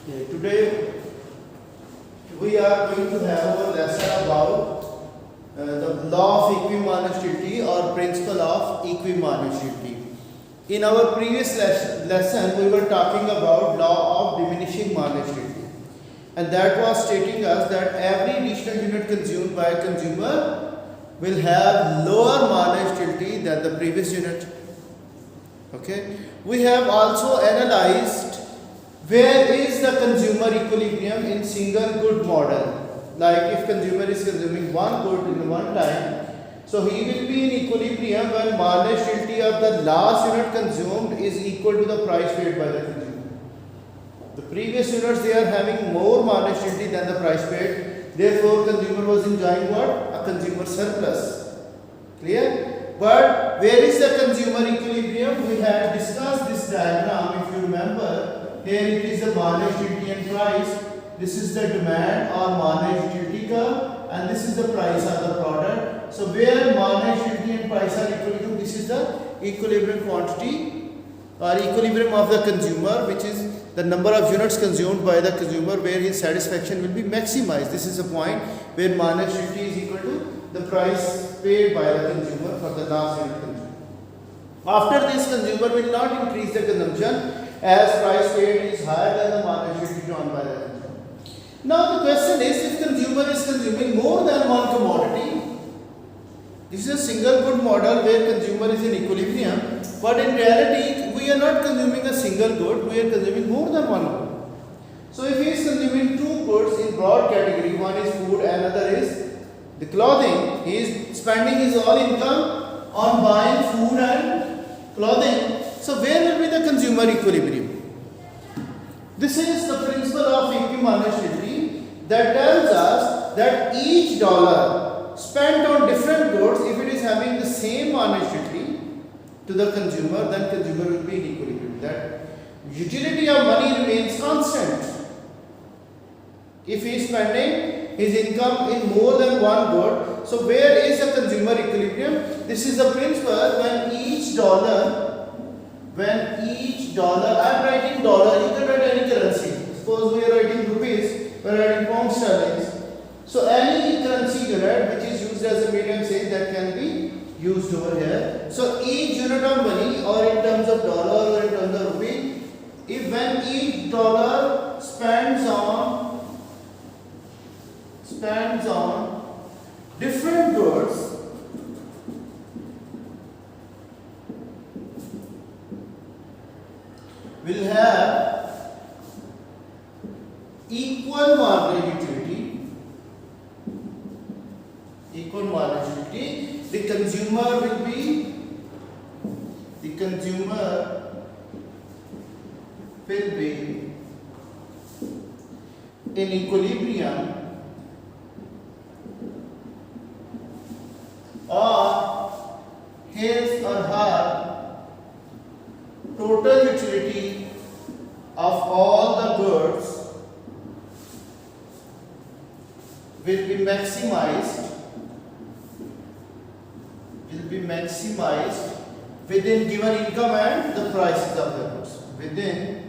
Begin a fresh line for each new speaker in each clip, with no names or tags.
Okay, today we are going to have a lesson about the law of equimonetary or principle of equimonetary. In our previous lesson, we were talking about law of diminishing monetarity, and that was stating us that every additional unit consumed by a consumer will have lower monetarity than the previous unit. Okay, we have also analyzed where is the consumer equilibrium in single good model. Like if consumer is consuming one good in one time, so he will be in equilibrium when monetarity of the last unit consumed is equal to the price paid by the consumer. The previous units, they are having more monetarity than the price paid. Therefore, consumer was enjoying what? A consumer surplus. Clear? But where is the consumer equilibrium? We had discussed this diagram, if you remember. Here it is the monetarity and price. This is the demand or monetarity curve, and this is the price of the product. So where monetarity and price are equal to, this is the equilibrium quantity or equilibrium of the consumer, which is the number of units consumed by the consumer where his satisfaction will be maximized. This is a point where monetarity is equal to the price paid by the consumer for the last unit consumed. After this, consumer will not increase the consumption as price paid is higher than the monetarity drawn by the consumer. Now the question is, if consumer is consuming more than one commodity, this is a single good model where consumer is in equilibrium, but in reality we are not consuming a single good, we are consuming more than one good. So if he is consuming two goods in broad category, one is food and another is the clothing, he is spending his all income on buying food and clothing. So where will be the consumer equilibrium? This is the principle of equimonetary that tells us that each dollar spent on different goods, if it is having the same monetary to the consumer, then consumer will be in equilibrium. That utility of money remains constant. If he is spending his income in more than one good, so where is the consumer equilibrium? This is the principle when each dollar, I am writing dollar, you can write any currency. Suppose we are writing rupees, we are writing pound sterling. So any currency unit which is used as a medium change, that can be used over here. So each unit of money, or in terms of dollar or in terms of rupee, if when each dollar spends on different goods, will have equal monetary utility, the consumer will be in equilibrium, or his or her total utility of all the goods will be maximized within given income and the prices of the goods. Within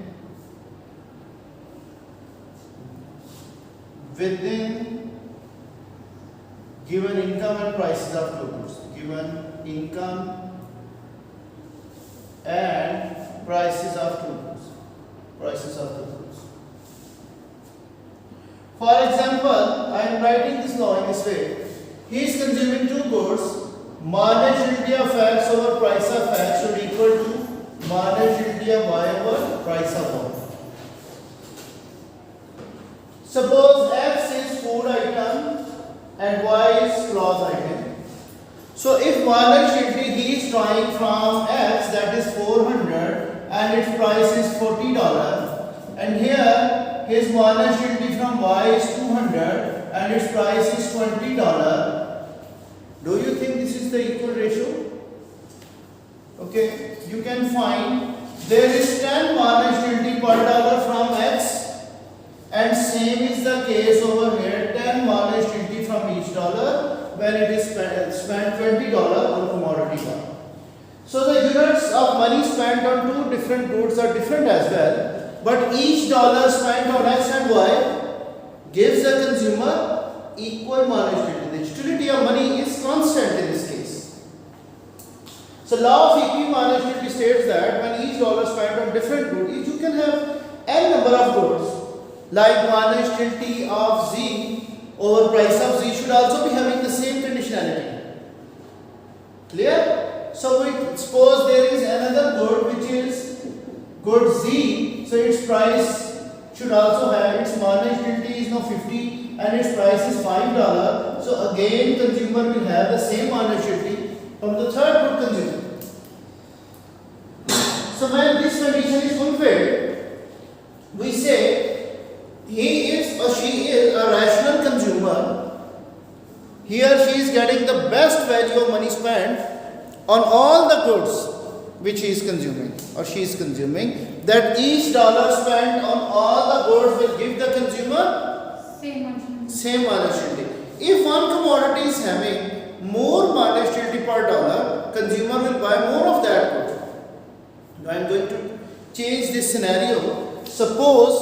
given income and prices of the goods. Given income and prices of the goods. For example, I am writing this law in this way. He is consuming two goods. Monetarity of X over price of X should equal to monetarity of Y over price of Y. Suppose X is food item and Y is cloth item. So if monetarity he is drawing from X, that is 400, and its price is $40, and here his monetarity from Y is 200 and its price is $20. Do you think this is the equal ratio? Okay, you can find there is 10 monetarity per dollar from X, and same is the case over here, 10 monetarity from each dollar when it is spent $20 on commodity one. So the units of money spent on two different goods are different as well. but each dollar spent on X and Y gives the consumer equal managed utility. The utility of money is constant in this case. So law of equimanaged utility states that when each dollar spent on different goods, you can have n number of goods, like managed utility of Z over price of Z should also be having the same conditionality. Clear? So we suppose there is another good which is good Z, so its price should also have its managed utility is now 50 and its price is $5. So again consumer will have the same managed utility from the third good consumer. So when this condition is fulfilled, we say he is or she is a rational consumer. He or she is getting the best value of money spent on all the goods which he is consuming or she is consuming, that each dollar spent on all the goods will give the consumer same managed utility. If one commodity is having more managed utility per dollar, consumer will buy more of that good. Now I am going to change this scenario. Suppose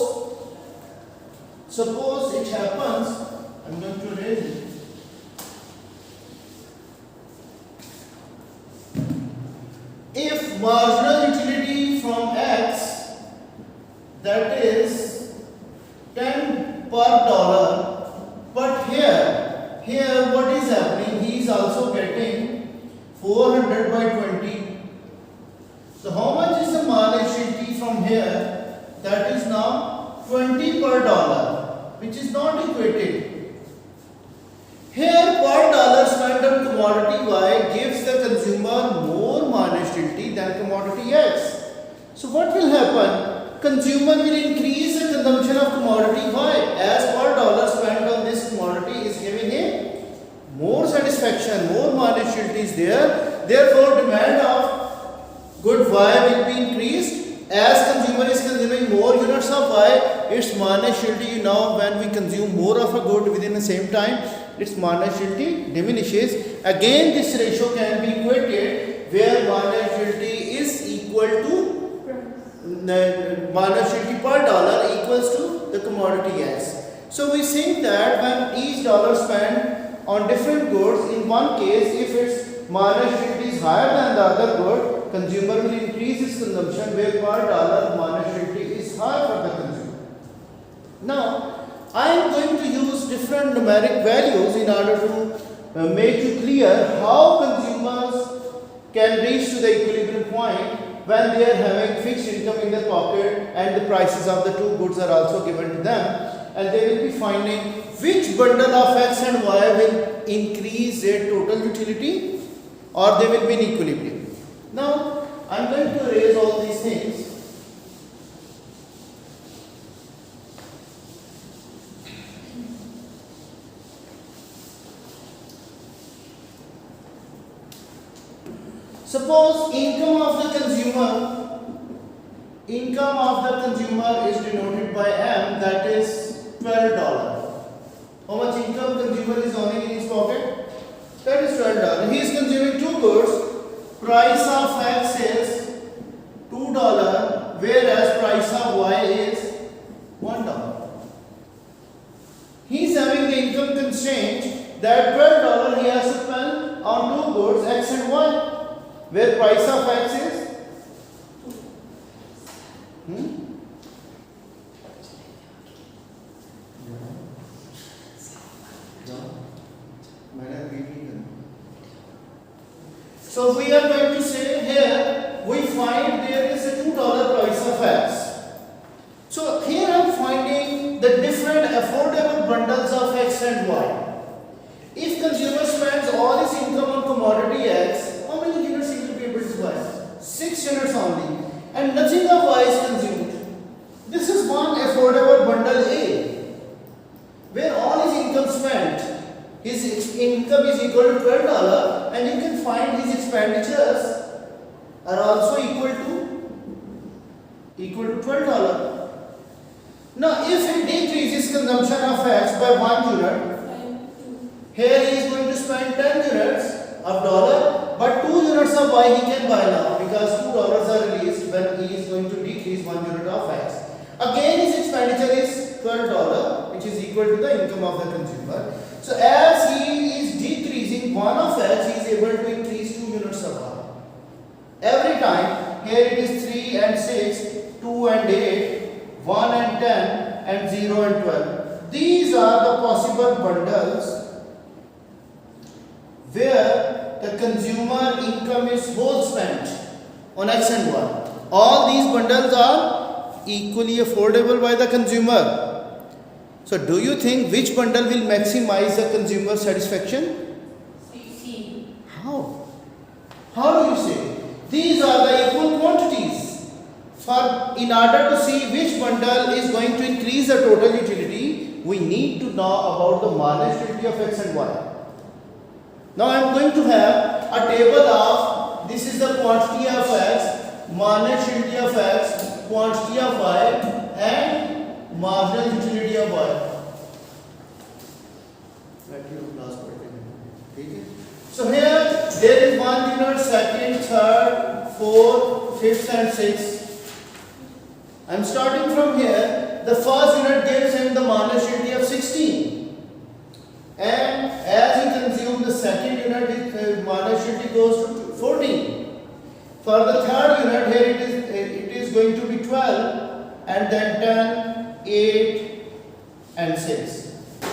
it happens, I am going to raise it. If marginal utility from X, that is 10 per dollar, but here what is happening? He is also getting 400 by 20. So how much is the managed utility from here? That is now 20 per dollar, which is not equated. Here per dollar spent on commodity Y gives the consumer more managed utility than commodity X. So what will happen? Consumer will increase the consumption of commodity Y as per dollar spent on this commodity is giving him more satisfaction, more managed utility is there. Therefore demand of good Y will be increased. As consumer is consuming more units of Y, its managed utility now when we consume more of a good within the same time, its managed utility diminishes. Again this ratio can be equated where managed utility is equal to managed utility per dollar equals to the commodity X. So we think that when each dollar spent on different goods, in one case if its managed utility is higher than the other good, consumer will increase his consumption where per dollar managed utility is higher for the consumer. Now I am going to use different numeric values in order to make you clear how consumers can reach to the equilibrium point when they are having fixed income in their pocket and the prices of the two goods are also given to them, and they will be finding which bundle of X and Y will increase their total utility or they will be in equilibrium. Now I am going to erase all these things. Suppose income of the consumer is denoted by M, that is $12. How much income consumer is owning in his pocket? That is $12. He is consuming two goods. Price of X is $2, whereas price of Y is $1. He is having the income constraint that $12 he has to spend on two goods X and Y, where price of X is So we are going to say here we find there is a $2 price of X. So here I am finding the different affordable bundles of X and Y. If consumer spends all his income on commodity X, how many units he will be able to buy? 6 units only, and nothing of Y is consumed. This is one affordable bundle A, where all his income spent. His income is equal to $12, and you can find his expenditures are also equal to $12. Now, if he decreases consumption of X by 1 unit, here he is going to spend 10 units of dollar, but 2 units of Y he can buy now because $2 are released when he is going to decrease 1 unit of X. equal to the income of the consumer. So as he is decreasing 1 of x, he is able to increase 2 units of y. Every time, here it is 3 and 6, 2 and 8, 1 and 10, and 0 and 12. These are the possible bundles where the consumer income is whole spent on x and y. All these bundles are equally affordable by the consumer. So do you think which bundle will maximize the consumer satisfaction?
C.
How? How do you say? These are the equal quantities. In order to see which bundle is going to increase the total utility, we need to know about the marginal utility of x and y. Now I am going to have a table of, this is the quantity of x, marginal utility of x, quantity of y, and marginal utility of y. So here there is 1 unit, second, third, fourth, fifth and sixth. I am starting from here. The first unit gives him the marginal utility of 16. And as he consumes the second unit, his marginal utility goes to 14. For the third unit, here it is going to be 12, and then 10, 8 and 6.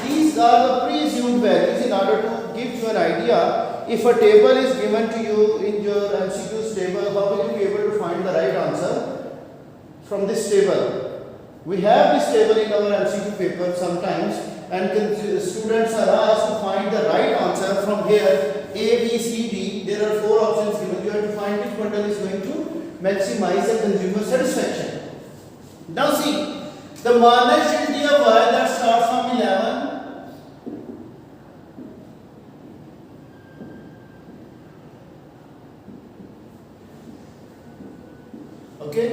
These are the pre-assumed values. In order to give you an idea, if a table is given to you in your MCQs table, how will you be able to find the right answer from this table? We have this table in our MCQ paper sometimes, and students are asked to find the right answer from here, A, B, C, D. There are 4 options given. You have to find which bundle is going to maximize the consumer satisfaction. Now see, the marginal utility of y that starts from 11. Okay.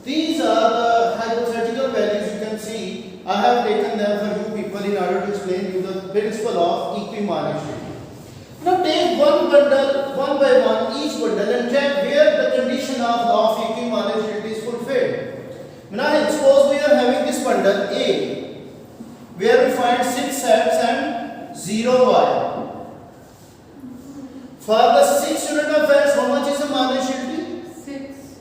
These are the hypothetical values. You can see I have taken them for you people in order to explain you the principle of equimarginality. Now take one bundle, one by one, each bundle, and check where the condition of law of equimarginality is fulfilled. Now suppose we are having this bundle A, where we find 6 sets and 0 y. For the 6 unit of x, how much is the marginality?
6.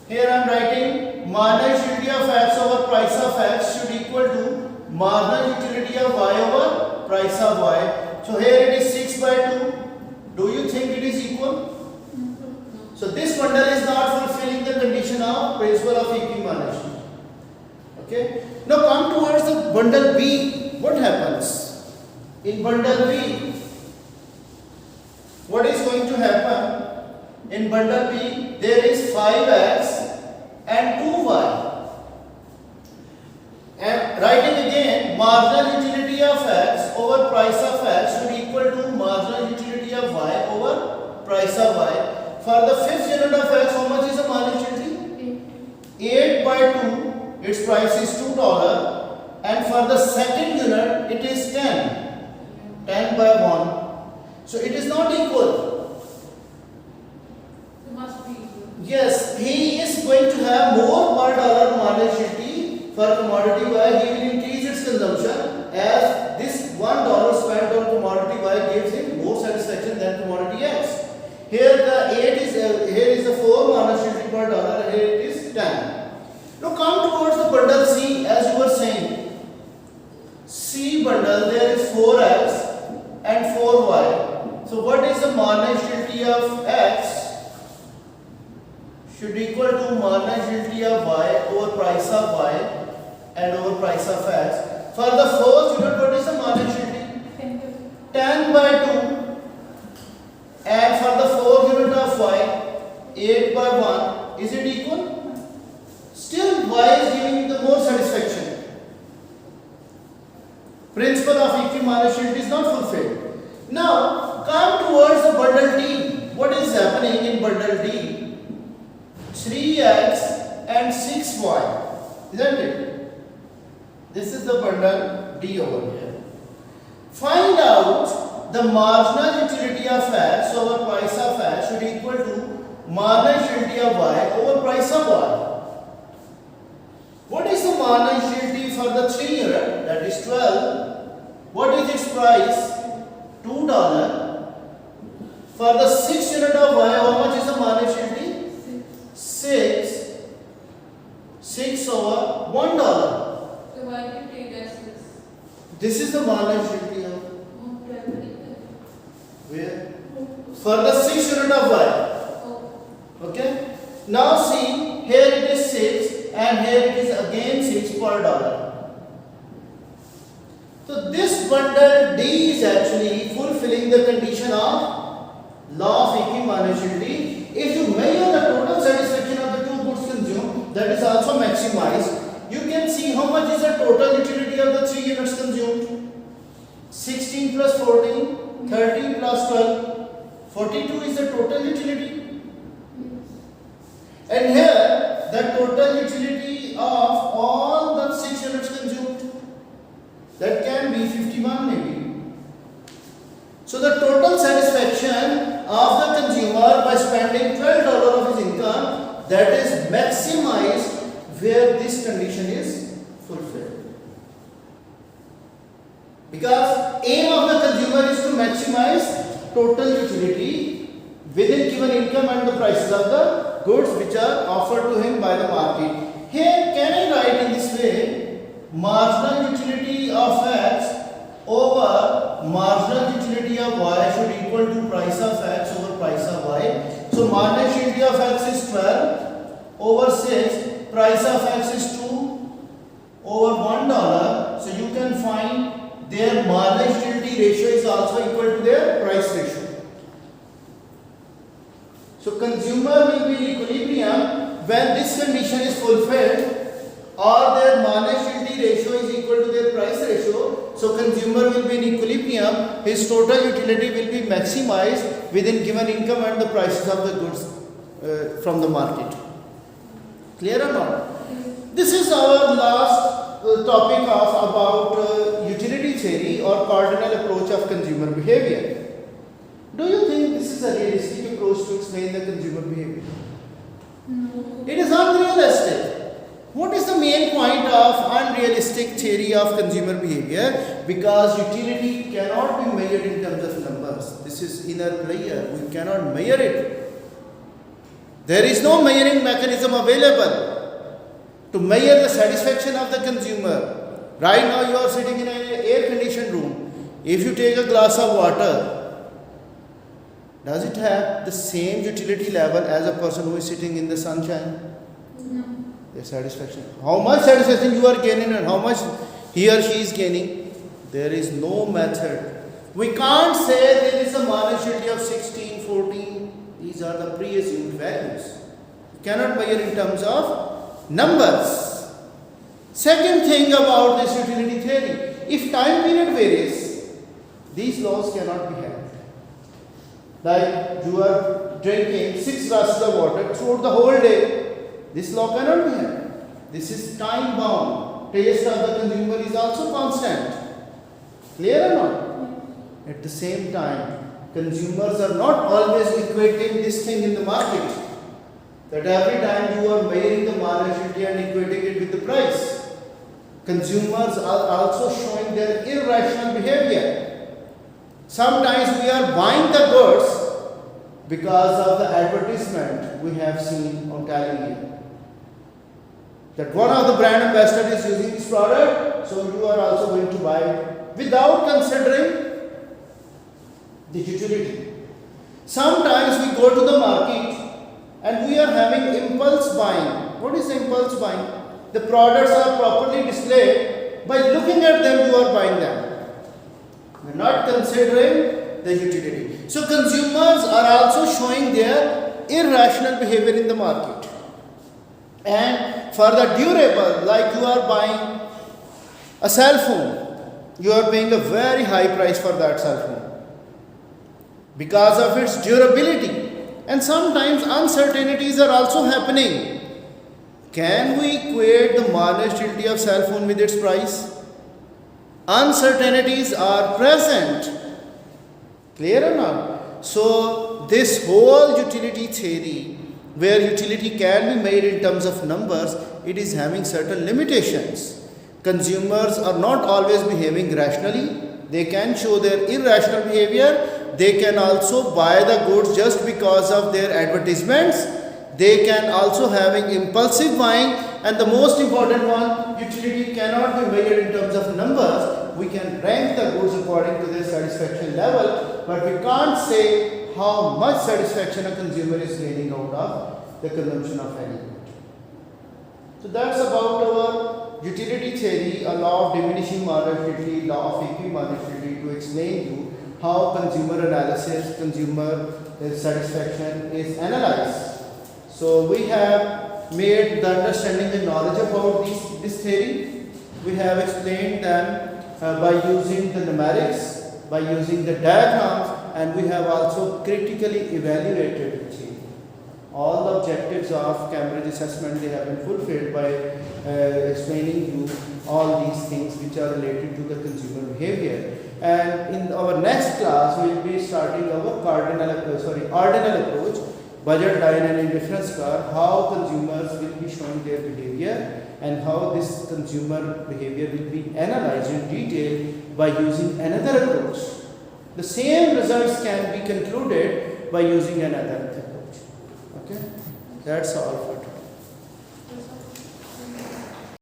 Here I am writing marginal utility of x over price of x should equal to marginal utility of y over price of y. So here it is 6 by 2. Do you think it is equal? So this bundle is not fulfilling the condition of principle of equimarginality. Okay. Now come towards the bundle B. What happens? In bundle B, what is going to happen? In bundle B, there is 5x and 2y. And writing again, marginal utility of x over price of x should equal to marginal utility of y over price of y. For the fifth unit of x, how much is the marginal utility? 8 by 2. Its price is $2. And for the second unit, it is 10. 10 by 1. So it is not equal.
It must be equal.
Yes, he is going to have more per dollar marginal utility for commodity Y. He will increase its consumption as this $1 spent on commodity Y gives him more satisfaction than commodity X. Here the 8 is here is the 4 marginal utility per dollar, and here it is 10. Now come towards the bundle C, as you were saying. C bundle, there is 4x and 4y. So what is the marginal utility of x? Should equal to marginal utility of y over price of y and over price of x. For the fourth unit, what is the marginal utility? 10 by 2. And for the fourth unit of y, 8 by 1. Is it equal? Still y is giving the more satisfaction. Principle of equimarginality is not fulfilled. Now come towards the bundle D. What is happening in bundle D? 3x and 6y, isn't it? This is the bundle D over here. Find out the marginal utility of x over price of x should equal to marginal utility of y over price of y. What is the marginal utility for the 3 unit? That is 12. What is its price? $2. For the 6 unit of Y, how much is the Marnish utility? 6. 6 over $1.
So why do you take that 6?
This is the Marnish utility of
Oh, 12 is
where? For the 6 unit of Y.
Oh,
Okay. Now see, here it is 6 and here it is again 6 per dollar. So this bundle D is actually fulfilling the condition of law of equivalence. If you measure the total satisfaction of the two goods consumed, that is also maximized. You can see how much is the total utility of the 3 units consumed. 16 plus 14, 30 plus 12, 42 is the total utility. And here the total utility of all the 6 units consumed, that can be 51 maybe. So the total satisfaction of the consumer by spending $12 of his income, that is maximized where this condition is fulfilled. Because aim of the consumer is to maximize total utility within given income and the prices of the goods which are offered to him by the market. Here can I write in this way, marginal utility of X over marginal utility of Y should equal to price of X over price of Y. So marginal utility of X is 12 over 6, price of X is 2 over $1. So you can find their marginal utility ratio is also equal to their price ratio. So consumer will be in equilibrium when this condition is fulfilled, or their marginal utility ratio is equal to their price ratio. So consumer will be in equilibrium, his total utility will be maximized within given income and the prices of the goods from the market. Clear or not? This is our last topic of about utility theory or cardinal approach of consumer behavior. Do you think this is a realistic approach to explain the consumer behavior?
no.
It is unrealistic. What is the main point of unrealistic theory of consumer behavior? Because utility cannot be measured in terms of numbers. This is inner player. We cannot measure it. There is no measuring mechanism available to measure the satisfaction of the consumer. Right now you are sitting in an air conditioned room. If you take a glass of water, does it have the same utility level as a person who is sitting in the sunshine?
No.
The satisfaction. How much satisfaction you are gaining and how much he or she is gaining? There is no method. We can't say there is a marginality of 16, 14. These are the pre-assumed values. You cannot measure in terms of numbers. Second thing about this utility theory, if time period varies, these laws cannot be held. Like you are drinking 6 glasses of water throughout the whole day, this law cannot be held. This is time bound. Taste of the consumer is also constant. Clear or not? At the same time, consumers are not always equating this thing in the market. That every time you are measuring the marginality and equating it with the price. Consumers are also showing their irrational behavior. Sometimes we are buying the goods because of the advertisement we have seen on television. That one of the brand ambassadors is using this product, so you are also going to buy it without considering the utility. Sometimes we go to the market and we are having impulse buying. What is impulse buying? The products are properly displayed. By looking at them, you are buying them. We are not considering the utility. So consumers are also showing their irrational behavior in the market. And for the durable, like you are buying a cell phone, you are paying a very high price for that cell phone because of its durability. And sometimes uncertainties are also happening. Can we equate the marginality of cell phone with its price? Uncertainties are present. Clear or not? So this whole utility theory, where utility can be made in terms of numbers, it is having certain limitations. consumers are not always behaving rationally. They can show their irrational behavior. They can also buy the goods just because of their advertisements. They can also having impulsive buying, and the most important one, utility cannot be measured in terms of numbers. We can rank the goods according to their satisfaction level, but we can't say how much satisfaction a consumer is gaining out of the consumption of any good. So that's about our utility theory, a law of diminishing marginality, law of equimarginality, to explain you how consumer analysis, consumer satisfaction is analyzed. So we have made the understanding and knowledge about this theory. We have explained them by using the numerics, by using the diagrams, and we have also critically evaluated the theory. All the objectives of Cambridge assessment, they have been fulfilled by explaining you all these things which are related to the consumer behavior. And in our next class, we will be starting our ordinal approach, budget line and indifference curve, how consumers will be showing their behavior and how this consumer behavior will be analyzed in detail by using another approach. The same results can be concluded by using another approach. Okay, that's all for today.